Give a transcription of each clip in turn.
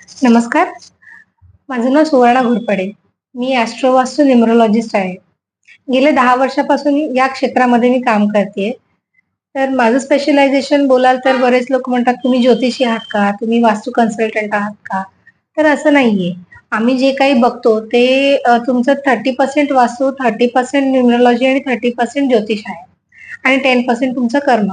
नमस्कार. माझं नाव सुवर्णा घोरपडे. मी ॲस्ट्रोवास्तू न्यूमरोलॉजिस्ट आहे. गेले 10 वर्षापासून या क्षेत्रामध्ये मी काम करतेय. तर माझं स्पेशलायझेशन बोलाल तर बरेच लोक म्हणतात, "तुम्ही ज्योतिषी आहात का? तुम्ही वास्तू कन्सल्टंट आहात का?" तर असं नाहीये. आम्ही जे काही बघतो ते तुमचं 30% वास्तू, 30% न्यूमरोलॉजी आणि 30% ज्योतिष आहे आणि 10% तुमचं कर्म.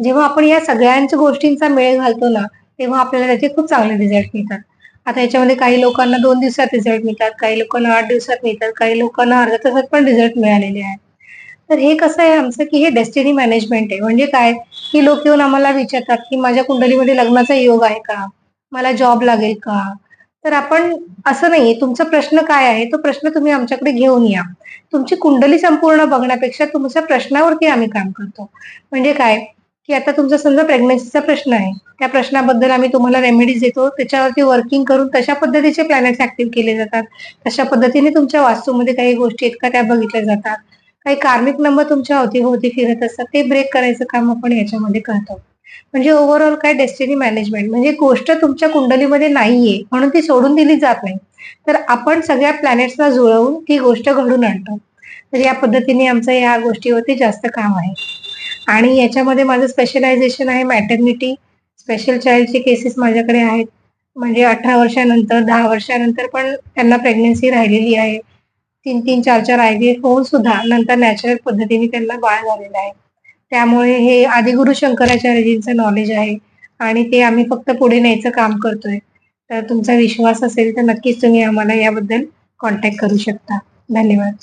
जेव्हा आपण या सगळ्यांच्या गोष्टींचा मेळ घालतो ना, तेव्हा आपल्याला त्याचे खूप चांगले रिझल्ट मिळतात. आता याच्यामध्ये काही लोकांना 2 दिवसात रिझल्ट मिळतात, काही लोकांना 8 दिवसात मिळतात, काही लोकांना अर्ध्या तासात पण रिझल्ट मिळालेले आहेत. तर हे कसं आहे आमचं, की हे डेस्टिनी मॅनेजमेंट आहे. म्हणजे काय, की लोक येऊन आम्हाला विचारतात, की माझ्या कुंडलीमध्ये लग्नाचा योग आहे का? मला जॉब लागेल का? तर आपण असं नाहीये, तुमचा प्रश्न काय आहे, तो प्रश्न तुम्ही आमच्याकडे घेऊन या. तुमची कुंडली संपूर्ण बघण्यापेक्षा तुमच्या प्रश्नावरती आम्ही काम करतो. म्हणजे काय, की आता तुमचा समजा प्रेग्नन्सीचा प्रश्न आहे. त्या प्रश्नाबद्दल आम्ही तुम्हाला रेमेडीज देतो. त्याच्यावरती वर्किंग करून तशा पद्धतीचे प्लॅनेट्स ॲक्टिव्ह केले जातात. तशा पद्धतीने तुमच्या वास्तूमध्ये काही गोष्टी आहेत का त्या बघितल्या जातात. काही कार्मिक नंबर तुमच्या अवतीभोवती फिरत असतात, ते ब्रेक करायचं काम आपण याच्यामध्ये करतो. म्हणजे ओव्हरऑल काय डेस्टिनी मॅनेजमेंट म्हणजे गोष्ट तुमच्या कुंडलीमध्ये नाहीये, म्हणून ती सोडून दिली जात नाही. तर आपण सगळ्या प्लॅनेट्सला जुळवून ती गोष्ट घडवून आणतो. तर या पद्धतीने आमचं या गोष्टीवरती जास्त काम आहे. आणि याच्यामध्ये माझं स्पेशलायझेशन आहे मॅटर्निटी, स्पेशल चाइल्डचे केसेस माझ्याकडे आहेत. म्हणजे 18 वर्षानंतर, 10 वर्षानंतर पण त्यांना प्रेग्नन्सी राहिलेली आहे. 3-3, 4-4 आय-व्ही-एफ होऊन सुद्धा नंतर नॅचरल पद्धतीने त्यांना बाळ झालेलं आहे. त्यामुळे हे आदिगुरु शंकराचार्यजींचं नॉलेज आहे आणि ते आम्ही फक्त पुढे न्यायचं काम करतोय. तर तुमचा विश्वास असेल तर नक्कीच तुम्ही आम्हाला याबद्दल कॉन्टॅक्ट करू शकता. धन्यवाद.